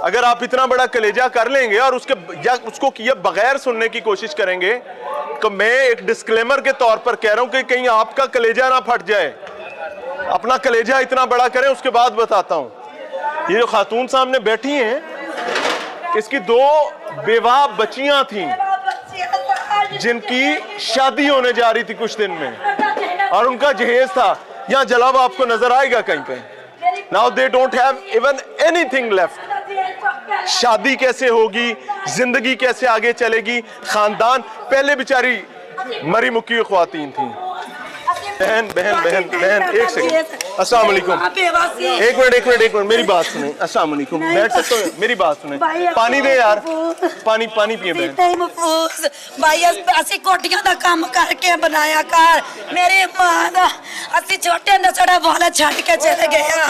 अगर आप इतना बड़ा कलेजा कर लेंगे और उसको किए बगैर सुनने की कोशिश करेंगे, तो मैं एक डिस्क्लेमर के तौर पर कह रहा हूं कि कहीं आपका कलेजा ना फट जाए। अपना कलेजा इतना बड़ा करें, उसके बाद बताता हूं। ये जो खातून सामने बैठी हैं, इसकी 2 बेवा बच्चियां थीं जिनकी शादी होने जा रही थी कुछ दिन में, और उनका जहेज था। यहाँ जलावा आपको नजर आएगा कहीं पे। Now they don't have even anything left. शादी कैसे होगी, जिंदगी कैसे आगे चलेगी, खानदान, पहले बेचारी मरी मुक्की ख्वातीन थी। बहन बहन बहन बहन एक सेकंड, अस्सलाम वालेकुम। एक मिनट मेरी बात सुने। अस्सलाम वालेकुम, बैठ सकते हो? मेरी बात सुने। पानी दे यार, पानी पिए बहन। भाई ਅਸੀਂ ਕੋਟੀਆਂ ਦਾ ਕੰਮ ਕਰਕੇ ਬਣਾਇਆ ਘਰ। ਮੇਰੀ ਮਾਂ ਦਾ ਅਸੀਂ ਛੋਟੇ ਹੁੰਦੇ ਸਾਡਾ ਵਾਲਾ ਛੱਡ ਕੇ ਚਲੇ ਗਏ ਆ।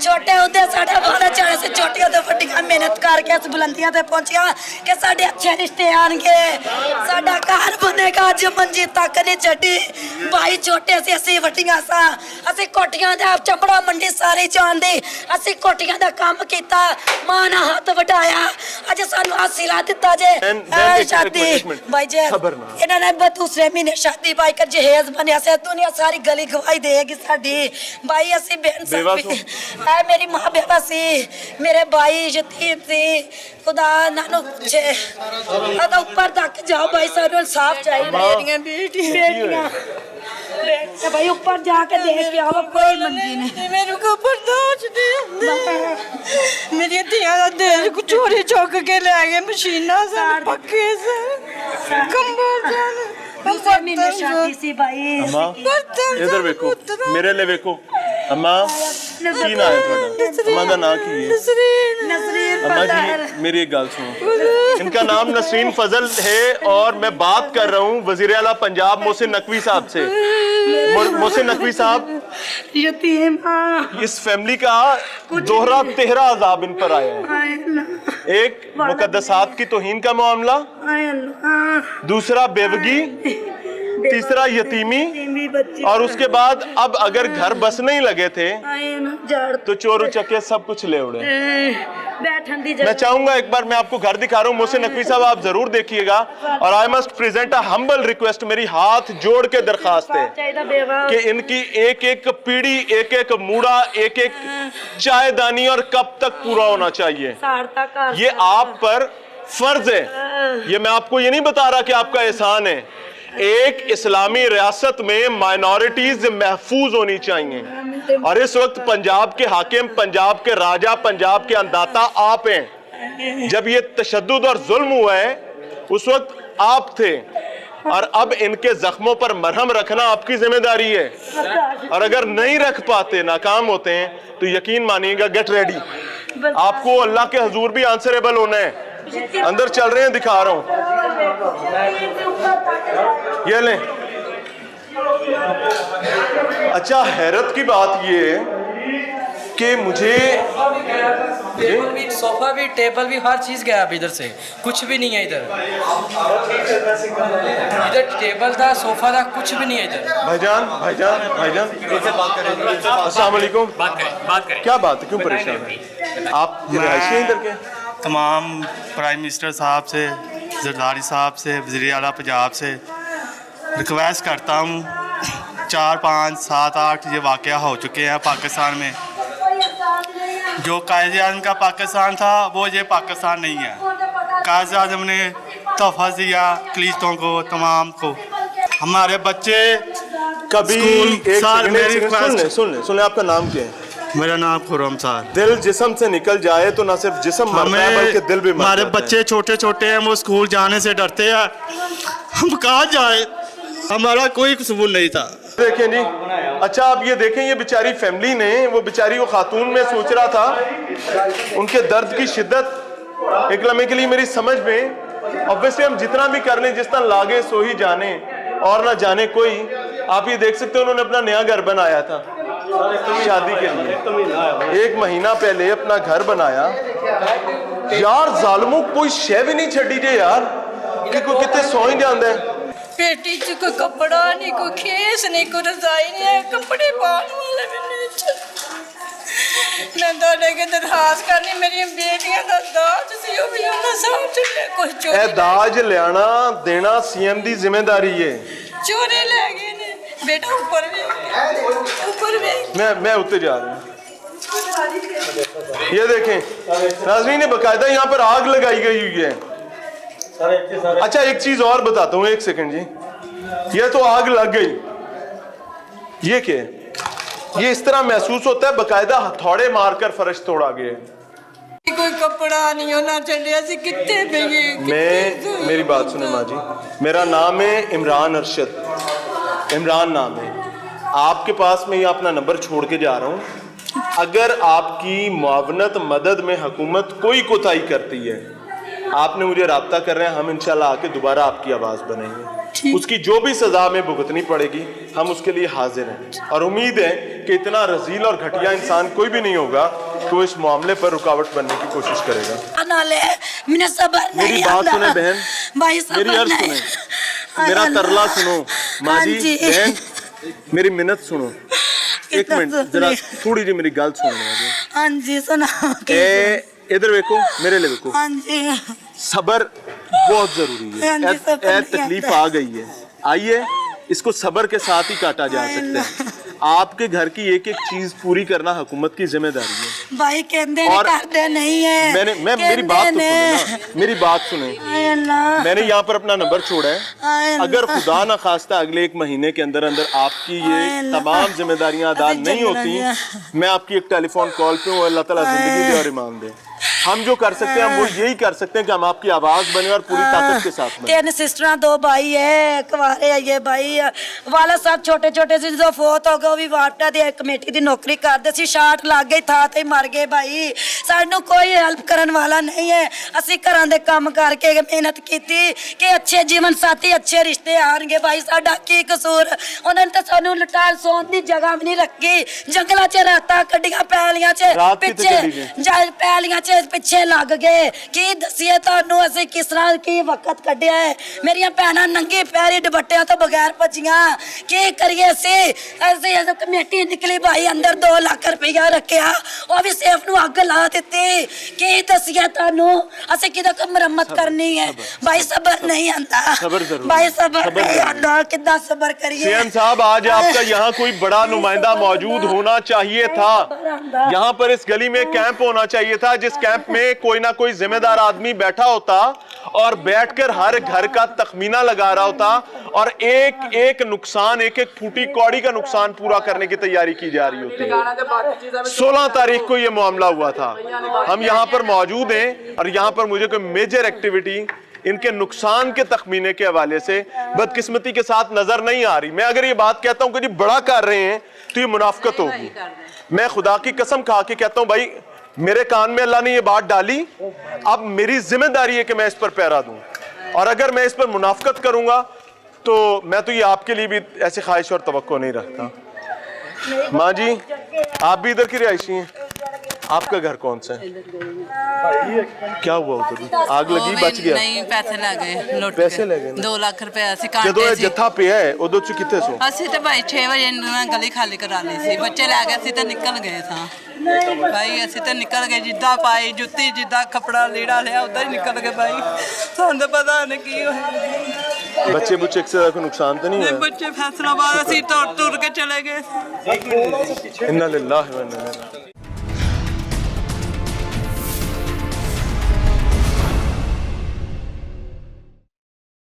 ਛੋਟੇ ਹੁੰਦੇ ਸਾਡਾ ਵਾਲਾ ਛੱਡ ਅਸੀਂ ਛੋਟੀਆਂ ਤੋਂ ਵੱਡੀਆਂ ਮਿਹਨਤ ਕਰਕੇ ਇਸ ਬੁਲੰਦੀਆਂ ਤੇ ਪਹੁੰਚਿਆ ਕਿ ਸਾਡੇ ਅੱਛੇ ਰਿਸ਼ਤੇ ਆਣਗੇ, ਸਾਡਾ ਘਰ ਬਣੇਗਾ। ਅੱਜ ਮੰਜੀ ਤੱਕ ਨਹੀਂ ਛੱਡੀ ਭਾਈ। ਛੋਟੇ ਅਸੀਂ ਵੱਡੀਆਂ ਸਾਂ, ਅਸੀਂ ਕੋਟੀਆਂ ਦਾ ਚਪੜਾ ਮੰਡੀ ਸਾਰੇ ਜਾਣਦੇ। ਅਸੀਂ ਕੋਟੀਆਂ ਦਾ ਕੰਮ ਕੀਤਾ, ਮਾਂ ਨਾਲ ਹੱਥ ਵਟਾਇਆ, ਅੱਜ ਸਾਨੂੰ ਹਾਸਿਲਾ ਦਿੱਤਾ ਜੇ ਸ਼ਾਦੀ ਭਾਈ ਜੇ ਇਹਨਾਂ ਨੇ ਦੂਸਰੇ ਮਹੀਨੇ ਸ਼ਾਦੀ ਭਾਈ ਕਰ ਜਹੇਜ਼ ਬਣਿਆ ਸੀ। ਦੁਨੀਆ ਸਾਰੀ ਗਲੀ ਗਵਾਈ ਦੇਗੀ ਸਾਡੀ ਭਾਈ। ਅਸੀਂ ਬੇਨ ਸਾਬੀ ਐ ਮੇਰੀ ਮਾਂ ਬੇਵਾ ਸੀ, ਮੇਰੇ ਭਾਈ ਯਤੀਮ ਸੀ। ਖੁਦਾ ਨਾਨੂ ਪੁੱਛੇ ਆਦਾ ਉੱਪਰ ਤੱਕ ਜਾਓ ਭਾਈ, ਸਾਨੂੰ ਇਨਸਾਫ ਚਾਹੀਦਾ। ਮੇਰੀਆਂ ਬੇਟੀਆਂ भाई ऊपर जाके देख के आओ, कोई मंजी नहीं। मेरे को बर्दाश्त नहीं होता। मेरी धियां दा देश को चोरी चुक के ले गए, मशीना से पक्के से कंबल जान। दूसरे महीने शादी सी भाई। अम्मा इधर देखो, मेरे लिए देखो। अम्मा की ना है थोड़ा, अम्मा दा ना की है नसरीन अम्मा जी। मेरी एक गल सुनो, इनका नाम नसरीन फजल है और मैं बात कर रहा हूँ वजीर आला पंजाब मोहसिन नकवी साहब से। मोहसिन नकवी साहब, यतीम इस फैमिली का दोहरा तेहरा अजाब इन पर आया है। एक मुकद्दसात की तौहीन का मामला, दूसरा बेवगी, तीसरा यतीमी, और उसके बाद अब अगर घर बस नहीं लगे थे तो चोर उचक्के सब कुछ ले उड़े। मैं चाहूंगा एक बार, मैं आपको घर दिखा रहा हूँ मोहसिन नकवी साहब, आप जरूर देखिएगा। और I must present a humble request, मेरी हाथ जोड़ के दरखास्त है कि इनकी एक एक पीढ़ी, एक एक मूड़ा, एक एक चायदानी और कब तक पूरा होना चाहिए, ये आप पर फर्ज है। ये मैं आपको ये नहीं बता रहा कि आपका एहसान है। एक इस्लामी रियासत में माइनॉरिटीज महफूज होनी चाहिए, और इस वक्त पंजाब के हाकिम, पंजाब के राजा, पंजाब के अंदाता आप हैं। जब ये तशद्दुद और जुल्म हुआ है उस वक्त आप थे, और अब इनके जख्मों पर मरहम रखना आपकी जिम्मेदारी है। और अगर नहीं रख पाते, नाकाम होते हैं, तो यकीन मानिएगा, गेट रेडी, आपको अल्लाह के हुजूर भी आंसरेबल होना है। अंदर चल रहे हैं, दिखा रहा हूं, ये लें। अच्छा, हैरत की बात ये है कि मुझे टेबल भी, सोफा भी, टेबल भी, हर चीज़ गया अब इधर से, कुछ भी नहीं है इधर। इधर टेबल था, सोफा था, कुछ भी नहीं है इधर। भाईजान अस्सलाम वालेकुम। बात करें क्या बात है, क्यों परेशान है आप? रिहायशी हैं इधर के? तमाम प्राइम मिनिस्टर साहब से, जरदारी साहब से, वज़ीर आला पंजाब से रिक्वेस्ट करता हूँ, 4, 5, 7, 8 ये वाक़या हो चुके हैं पाकिस्तान में। जो कायद-ए-आज़म का पाकिस्तान था वो ये पाकिस्तान नहीं है। कायद-ए-आज़म ने तोहफ़ा दिया कलीतों को, तमाम को। हमारे बच्चे कभी सुन ले, आपका नाम क्या है? मेरा नाम खुर्रम साहब। दिल जिस्म से निकल जाए तो ना सिर्फ जिस्म मरता है बल्कि दिल भी मरता है। हमारे बच्चे छोटे छोटे हैं, वो स्कूल जाने से डरते हैं, हम कहाँ जाए, हमारा कोई कसूर नहीं था। देखें जी, अच्छा आप ये देखें, ये बेचारी फैमिली ने, वो बेचारी वो खातून में सोच रहा था, उनके दर्द की शिद्दत एक लम्हे के लिए मेरी समझ में। ऑब्वियसली हम जितना भी कर लें, जिस तरह लागे सो ही जाने और ना जाने कोई। आप ये देख सकते हो, उन्होंने अपना नया घर बनाया था शादी के लिए, 1 महीना पहले अपना घर बनाया। यार जालमों, कोई शय भी नहीं छड़ी जे यार, कि कोई कितने सो ही जाता है। पेटी च कोई कपड़ा नहीं, कोई खेस नहीं, कोई रजाई नहीं है, कपड़े पाने वाले भी नहीं। ਮੈਂ ਤੁਹਾਡੇ ਅੱਗੇ ਦਰਖਾਸਤ ਕਰਨੀ ਮੇਰੀਆਂ ਬੇਟੀਆਂ ਦਾ ਦਾਜ ਸੀ ਉਹ ਵੀ ਉਹਨਾਂ ਸਾਹਮਣੇ ਕੁਝ ਇਹ ਚੋਰੀ ਦਾਜ ਲਿਆਣਾ ਦੇਣਾ सीएम ਦੀ ਜ਼ਿੰਮੇਵਾਰੀ ਹੈ ਚੋਰੀ ਲੈ ਗਏ ਨੇ बेटा ऊपर भी मैं उत्ते जा रहा हूँ ये देखें नाज़रीन ने बकायदा यहाँ पर आग लगाई गई हुई है अच्छा एक चीज और बताता हूँ एक सेकंड जी ये तो आग लग गई ये क्या है ये इस तरह महसूस होता है बकायदा हथौड़े मारकर फर्श तोड़ा गया है कोई कपड़ा नहीं होना चाहिए सी कितने बेगे मेरी बात सुने माँ जी मेरा नाम है इमरान अरशद इमरान नाम है आपके पास मैं ये अपना नंबर छोड़ के जा रहा हूँ अगर आपकी मुआवनत मदद में हुकूमत कोई कोताही करती है आपने मुझे राब्ता कर रहे हैं हम इंशाल्लाह आके दोबारा आपकी आवाज़ बनेंगे उसकी जो भी सज़ा में भुगतनी पड़ेगी हम उसके लिए हाजिर हैं और उम्मीद है कि इतना रजील और घटिया इंसान कोई भी नहीं होगा कि वो इस मामले पर रुकावट बनने की कोशिश करेगा मेरी बात सुने बहन मेरी अर्ज सुने मेरा तरला सुनो माँ जी बहन मेरी मिन्नत सुनो एक मिनट जरा थोड़ी जी मेरी गल सुनो हाँ जी सुना इधर देखो मेरे लिए देखो हाँ जी सब्र बहुत जरूरी है तकलीफ आ गई है आइए इसको सब्र के साथ ही काटा जा सकता है आपके घर की एक एक चीज पूरी करना हुकूमत की जिम्मेदारी है भाई कहते करते नहीं है मेरी बात तो सुने ना मेरी बात सुने मैंने यहाँ पर अपना नंबर छोड़ा है अगर खुदा न खास्ता अगले एक महीने के अंदर अंदर आपकी ये तमाम जिम्मेदारियां अदा नहीं होती मैं आपकी एक टेलीफोन कॉल पे हूँ अल्लाह ताला जिंदगी दे और ईमान दे हम जो कर सकते हैं हम वो यही कर सकते हैं कि हम आपकी आवाज बने और पूरी ताकत के साथ बने 3 सिस्टर 2 भाई है कुंवारे है ये भाई वाला साहब छोटे छोटे से जो फोत हो गए वो भी वाटा दी कमेटी दी नौकरी करते सी शाट लग गई था ते मर गए भाई सानू कोई हेल्प करन वाला नहीं है असि घरां दे काम करके मेहनत कीती कि अच्छे जीवन साथी अच्छे रिश्ते आएंगे भाई साडा की कसूर उन्होंने तो सानू लटाल सोन दी जगह भी नहीं रखी जंगलां च रातां कड्डियां पैलियां च पिछे पैलियां च पिछे लग गए की दसिए तुहानू असीं किस तरह की वक्त कड्डिया है मेरियां भैणां नंगे पैरी दुपट्टियां तो बगैर भजियां की करिए असीं कमेटी निकली भाई अंदर 2 लाख रुपया रखिया वो भी सेफ नू अग ला दित्ती की दसिए तुहानू असीं किदा कोई मरम्मत करनी है भाई सबर नहीं आंदा भाई सबर नहीं आंदा किदा सबर करिए सीएम साहब आज आपका यहाँ कोई बड़ा नुमाइंदा मौजूद होना चाहिए था यहाँ पर इस गली में कैंप होना चाहिए था जिस कैंप में कोई ना कोई जिम्मेदार आदमी बैठा होता और बैठकर हर घर का तखमीना लगा रहा होता और एक एक नुकसान एक एक फूटी कौड़ी का नुकसान पूरा करने की तैयारी की जा रही होती है 16 तारीख को ये मामला हुआ था हम यहाँ पर मौजूद हैं और यहाँ पर मुझे कोई मेजर एक्टिविटी इनके नुकसान के तखमीने के हवाले से बदकिस्मती के साथ नजर नहीं आ रही मैं अगर ये बात कहता हूँ कि जी बड़ा कर रहे हैं तो ये मुनाफकत होगी मैं खुदा की कसम खा के कहता हूँ भाई मेरे कान में अल्लाह ने ये बात डाली अब मेरी जिम्मेदारी है कि मैं इस पर पैरा दूं और अगर मैं इस पर मुनाफकत करूंगा तो मैं तो ये आपके लिए भी ऐसी ख्वाहिश और तवक्को नहीं रखता माँ जी आप भी इधर की रिहायशी हैं आपका घर कौन सा है क्या हुआ उधर आग लगी बच गया नहीं पैसे ले गए पैसे ले गए 2 लाख रुपया ਅਸੀਂ ਜਦੋਂ ਇਹ ਜੱਥਾ ਪਿਆ ਹੈ ਉਦੋਂ ਚ ਕਿੱਥੇ ਸੋ ਅਸੀਂ ਤੇ ਭਾਈ 6 ਵਜੇ ਇਹਨਾਂ ਗਲੀ ਖਾਲੀ ਕਰਾ ਲਈ ਸੀ ਬੱਚੇ ਲੈ ਗਏ ਸੀ ਤੇ ਨਿਕਲ ਗਏ ਸਾਂ ਭਾਈ ਅਸੀਂ ਤੇ ਨਿਕਲ ਗਏ ਜਿੱਦਾਂ ਪਾਈ ਜੁੱਤੀ ਜਿੱਦਾਂ ਕੱਪੜਾ ਲੀੜਾ ਲਿਆ ਉਦਾਂ ਹੀ ਨਿਕਲ ਗਏ ਭਾਈ ਸਾਨੂੰ ਤਾਂ ਪਤਾ ਨਹੀਂ ਕੀ ਹੋਇਆ बच्चे बुच्चे से कोई नुकसान तो नहीं है बच्चे फैसलाबाद ਅਸੀਂ ਤੁਰ ਕੇ ਚਲੇ ਗਏ इन्ना लिल्लाहि व इन्ना इलैहि राजिऊन